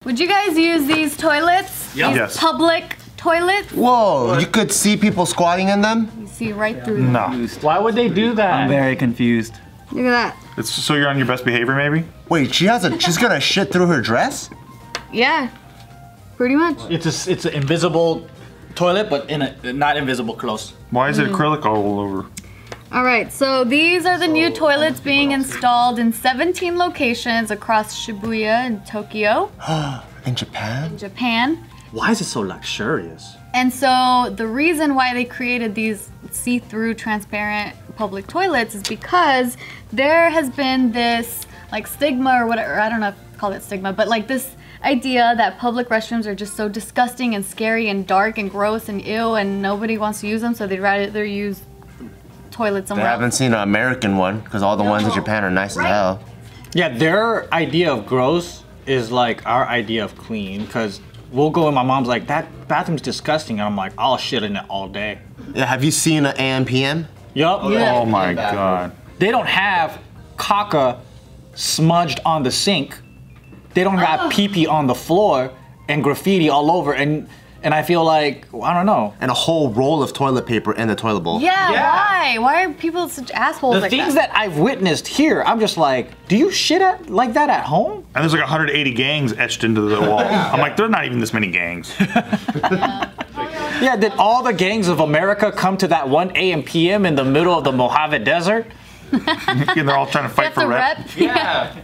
Would you guys use these toilets? Yep. These Yes. public toilets? Whoa, you could see people squatting in them? You see right through them. No. Why would they do that? I'm very confused. Look at that. It's so you're on your best behavior, maybe? Wait, she's gonna shit through her dress? Yeah. Pretty much. It's an invisible toilet, but in a not invisible close. Why is it acrylic all over? All right, so these are the new toilets being installed in 17 locations across Shibuya and Tokyo, In Japan? Japan. Why is it so luxurious? And so the reason why they created these see-through transparent public toilets is because there has been this like stigma or whatever, I don't know if to call it stigma, but like this idea that public restrooms are just so disgusting and scary and dark and gross and ill and nobody wants to use them, so they'd rather use toilets I somewhere else. haven't seen an American one, because all the ones in Japan are nice as hell. Yeah, their idea of gross is like our idea of clean, because we'll go and my mom's like, that bathroom's disgusting, and I'm like, I'll shit in it all day. Yeah, have you seen an AM PM? Yup. Yeah. Oh my god. They don't have caca smudged on the sink. They don't have pee-pee on the floor and graffiti all over, and I feel like, I don't know. And a whole roll of toilet paper in the toilet bowl. Yeah, Yeah. why? Why are people such assholes The like things that I've witnessed here, I'm just like, do you shit like that at home? And there's like 180 gangs etched into the wall. I'm like, there's not even this many gangs. Yeah, did all the gangs of America come to that 1 AM PM in the middle of the Mojave Desert? And they're all trying to fight That's for a rep. rep. Yeah.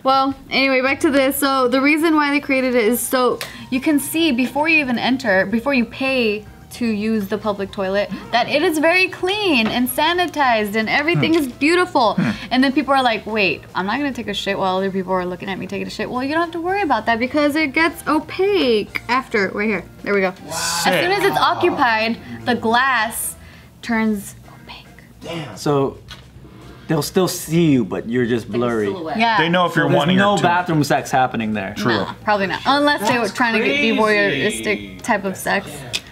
Well, anyway, back to this. So the reason why they created it is so you can see before you even enter, before you pay to use the public toilet, that it is very clean and sanitized and everything is beautiful. And then people are like, wait, I'm not gonna take a shit while other people are looking at me taking a shit. Well, you don't have to worry about that because it gets opaque after, right here, there we go. As soon as it's occupied, the glass turns opaque. So they'll still see you, but you're just blurry. Yeah. They know if you're There's wanting no or two. bathroom sex happening there. True. Probably not, unless they were trying to be voyeuristic type of sex.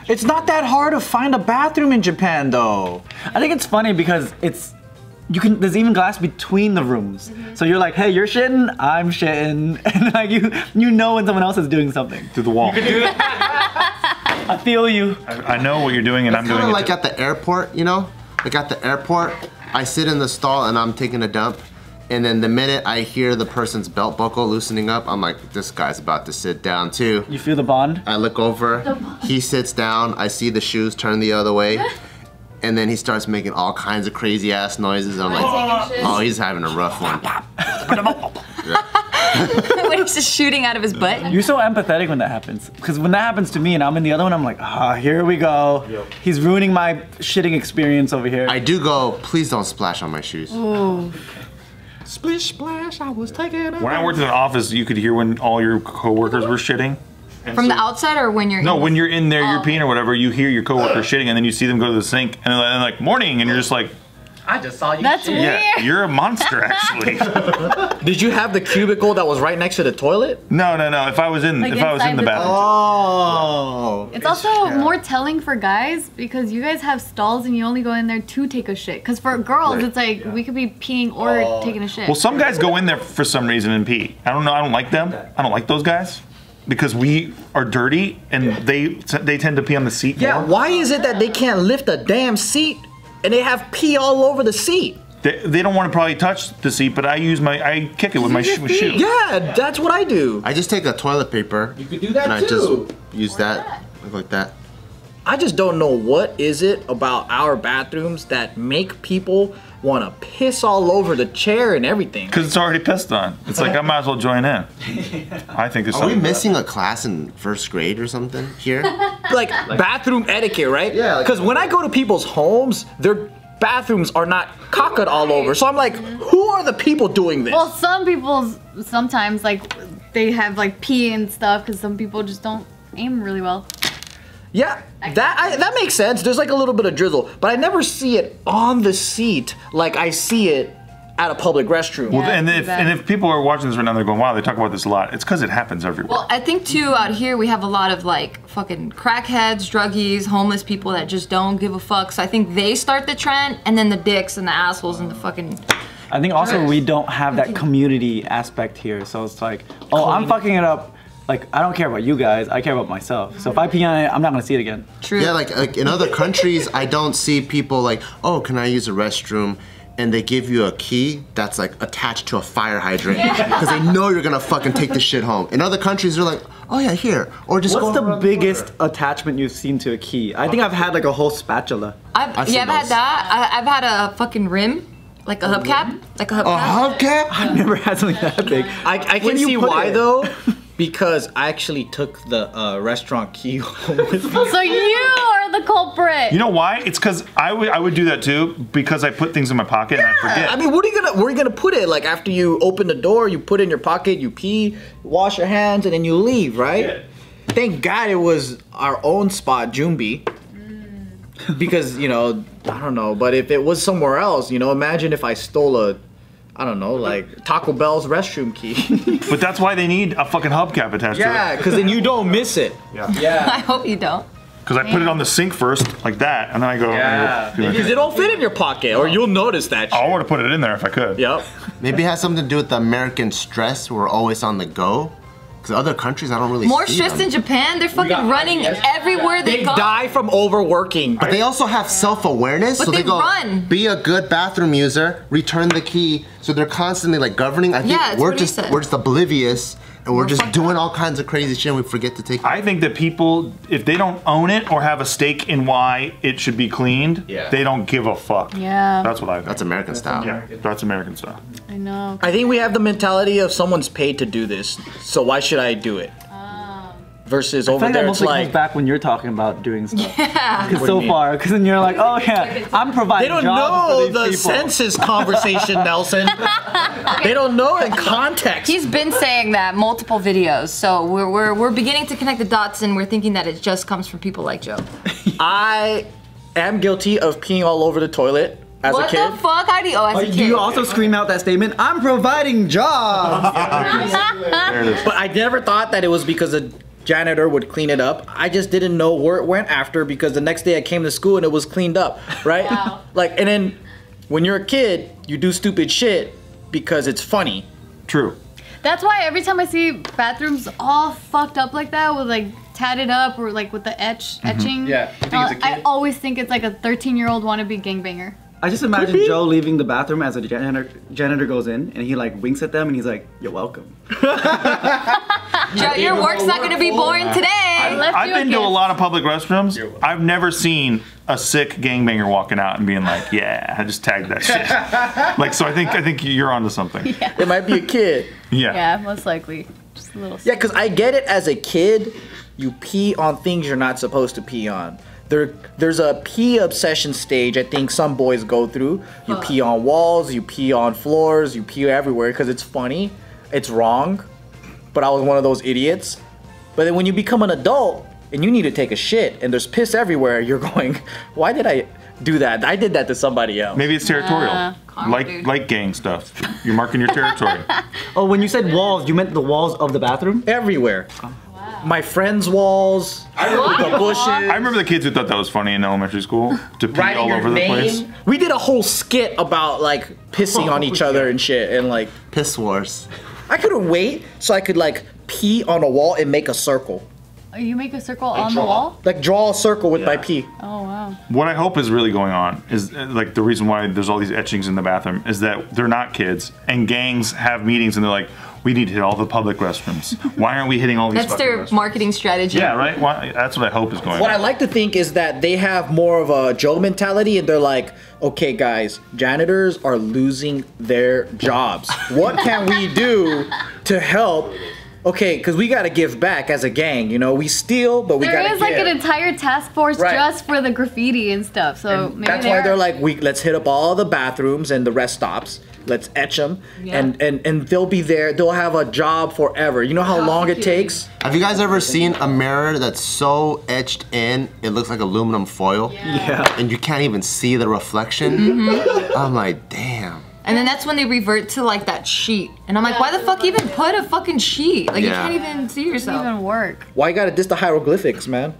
It's not that hard to find a bathroom in Japan, though. I think it's funny because there's even glass between the rooms. So you're like, hey, you're shitting, I'm shitting, and like you know when someone else is doing something. Through the wall. I feel you. I know what you're doing and I'm doing Kind it. of like too. at the airport, you know? Like at the airport, I sit in the stall and I'm taking a dump. And then the minute I hear the person's belt buckle loosening up, I'm like, this guy's about to sit down too. You feel the bond? I look over, he sits down, I see the shoes turn the other way, and then he starts making all kinds of crazy ass noises. I'm like, oh, he's having a rough one. When he's just shooting out of his butt. You're so empathetic when that happens. Because when that happens to me and I'm in the other one, I'm like, here we go. He's ruining my shitting experience over here. I do go, please don't splash on my shoes. Ooh. Splish splash, I was taking a When I worked in an office, you could hear when all your coworkers were shitting. And From the outside or when you're No, in when you're in there, Oh. you're peeing or whatever, you hear your coworker shitting and then you see them go to the sink and they're like, morning, and you're just like, I just saw you That's shit. weird. yeah, you're a monster actually. Did you have the cubicle that was right next to the toilet? No, if I was in Like the inside the bathroom. Oh. It's also more telling for guys because you guys have stalls and you only go in there to take a shit. Because for girls, it's like we could be peeing or taking a shit. Well, some guys go in there for some reason and pee. I don't know, I don't like them. I don't like those guys. Because we are dirty and they tend to pee on the seat Yeah, more. why is it that they can't lift a damn seat and they have pee all over the seat? They don't want to probably touch the seat, but I kick it with my shoe. Yeah, that's what I do. I just take a toilet paper. You could do that and I too. just use that, like that. I just don't know what is it about our bathrooms that make people want to piss all over the chair and everything. Because it's already pissed on. It's like I might as well join in. I think it's Are we something. missing a class in first grade or something here? Like bathroom etiquette, right? Yeah, like- Because when I go to people's homes, their bathrooms are not cocked all over. So I'm like, who are the people doing this? Well, some people sometimes like they have like pee and stuff because some people just don't aim really well. Yeah, that makes sense. There's like a little bit of drizzle, but I never see it on the seat like I see it at a public restroom. Well, Yeah, and it's bad. if people are watching this right now, they're going, wow, they talk about this a lot. It's because it happens everywhere. Well, I think too out here we have a lot of like fucking crackheads, druggies, homeless people that just don't give a fuck. So I think they start the trend, and then the dicks and the assholes and the fucking. I think also we don't have that community aspect here. So it's like, oh, I'm fucking it up. Like, I don't care about you guys. I care about myself. So if I pee on it, I'm not gonna see it again. True. Yeah, like in other countries, I don't see people like, oh, can I use a restroom? And they give you a key that's like attached to a fire hydrant because they know you're gonna fucking take the shit home. In other countries, they're like, oh yeah, here, or just What's go the around biggest attachment you've seen to a key? I think I've had like a whole spatula. I've seen had those. that. I've had a fucking rim, like a hubcap, like a hubcap. A hubcap? I've never had something that big. I Where can do you see put why it? though, because I actually took the restaurant key home with me. So you are the culprit. You know why? It's because I would do that too because I put things in my pocket and I forget. I mean, where are you gonna put it? Like after you open the door, you put it in your pocket, you pee, wash your hands, and then you leave, right? Yeah. Thank God it was our own spot, Jumbi. Because, you know, I don't know, but if it was somewhere else, you know, imagine if I stole I don't know, like Taco Bell's restroom key. But that's why they need a fucking hubcap attached Yeah, to it. because then you don't miss it. Yeah. Yeah. I hope you don't. Because I put it on the sink first, like that, and then I go. Yeah. I go Because it don't fit in your pocket, or you'll notice that shit. I would have put it in there if I could. Yep. Maybe it has something to do with the American stress. We're always on the go. Because other countries, I don't really More see stressed them. in Japan. They're fucking running everywhere they They go. die from overworking. But they also have self-awareness, But so they they go, run. be a good bathroom user, return the key. So they're constantly like governing. I think Yeah, it's we're what he just said. oblivious, and we're just fucked doing up. all kinds of crazy shit, and we forget to take. I think that people, if they don't own it or have a stake in why it should be cleaned, they don't give a fuck. Yeah. That's what I think. That's American style. Yeah, that's American style. I know. I think we have the mentality of someone's paid to do this, so why should I do it? Versus I over think that there, it's mostly comes like back when you're talking about doing stuff. Yeah. Because so far, because then you're like, oh yeah, I'm they providing don't jobs know for the these people. census conversation, Nelson. They don't know in context. He's been saying that multiple videos, so we're beginning to connect the dots, and we're thinking that it just comes from people like Joe. I am guilty of peeing all over the toilet as What a kid. the fuck? How do you? Oh, as a Do kid. you also scream out that statement? I'm providing jobs. There it is. But I never thought that it was because a janitor would clean it up. I just didn't know where it went after because the next day I came to school and it was cleaned up, right? Wow. Like, and then when you're a kid, you do stupid shit because it's funny. True. That's why every time I see bathrooms all fucked up like that, with like tatted up or like with the etching, Yeah, you think it's a kid? I always think it's like a 13-year-old wannabe gangbanger. I just imagine Joe leaving the bathroom as a janitor goes in and he like winks at them and he's like, you're welcome. Joe, your work's not gonna be boring today. I've been to a lot of public restrooms. I've never seen a sick gangbanger walking out and being like, "Yeah, I just tagged that shit." Like, so I think you're onto something. It might be a kid. Yeah. Yeah, most likely. Just a little. Yeah, because I get it as a kid, you pee on things you're not supposed to pee on. There's a pee obsession stage I think some boys go through. You pee on walls, you pee on floors, you pee everywhere because it's funny. It's wrong. But I was one of those idiots. But then when you become an adult and you need to take a shit and there's piss everywhere, you're going, why did I do that? I did that to somebody else. Maybe it's territorial, karma, dude. like gang stuff. You're marking your territory. Oh, when you said walls, you meant the walls of the bathroom? Everywhere. My friends' walls, the bushes. I remember the kids who thought that was funny in elementary school to pee Writing all your over the place. name. We did a whole skit about like pissing on each other and shit, and like Piss wars. I couldn't wait so I could like pee on a wall and make a circle, Oh, you make a circle on the wall? like draw a circle with my pee. Oh wow. What I hope is really going on is like the reason why there's all these etchings in the bathroom is that they're not kids and gangs have meetings and they're like, we need to hit all the public restrooms. Why aren't we hitting all these? That's fucking their restrooms? marketing strategy. Yeah, right. Why, that's what I hope is going What I on. like to think is that they have more of a Joe mentality, and they're like, okay, guys, janitors are losing their jobs. What can we do to help? Okay, because we got to give back as a gang, you know? We steal, but we got to There is like give. an entire task force Right. just for the graffiti and stuff. So maybe That's why they're like, let's hit up all the bathrooms and the rest stops. Let's etch them, Yeah. and they'll be there. They'll have a job forever. You know how long it takes? Have you guys ever seen a mirror that's so etched in, it looks like aluminum foil? Yeah. And you can't even see the reflection? I'm like, damn. And then that's when they revert to like that sheet. And I'm like, why the fuck even put a fucking sheet? Like you Yeah. can't even see Doesn't yourself. even work. Why you gotta diss the hieroglyphics, man?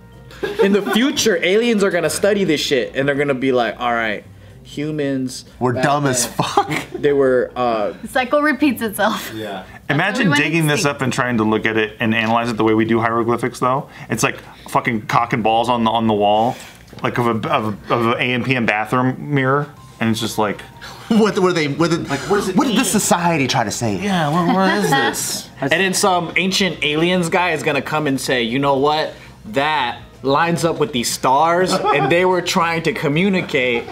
In the future, aliens are gonna study this shit, and they're gonna be like, all right, humans We're back dumb as then, fuck. they were The cycle repeats itself. Yeah. Imagine we went digging this extinct. up and trying to look at it and analyze it the way we do hieroglyphics, though. It's like fucking cock and balls on the wall, like of an AM/PM bathroom mirror, and it's just like, What were they? What did does it what did this society try to say? yeah, what is this? and then some ancient aliens guy is gonna come and say, you know what, that lines up with these stars, and they were trying to communicate.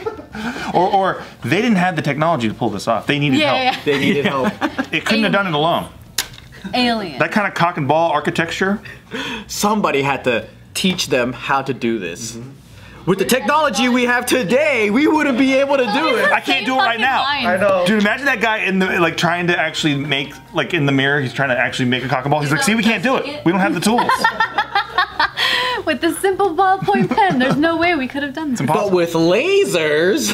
Or they didn't have the technology to pull this off. They needed help. Yeah. They needed help. It couldn't have done it alone. Alien. That kind of cock and ball architecture. Somebody had to teach them how to do this. With the technology we have today, we wouldn't be able to do it. I can't do it right now. I know. Dude, imagine that guy in the like trying to actually make like in the mirror. He's trying to actually make a cock and ball. He's like, see, we can't do it. We don't have the tools. With this simple ballpoint pen, there's no way we could have done this. But with lasers,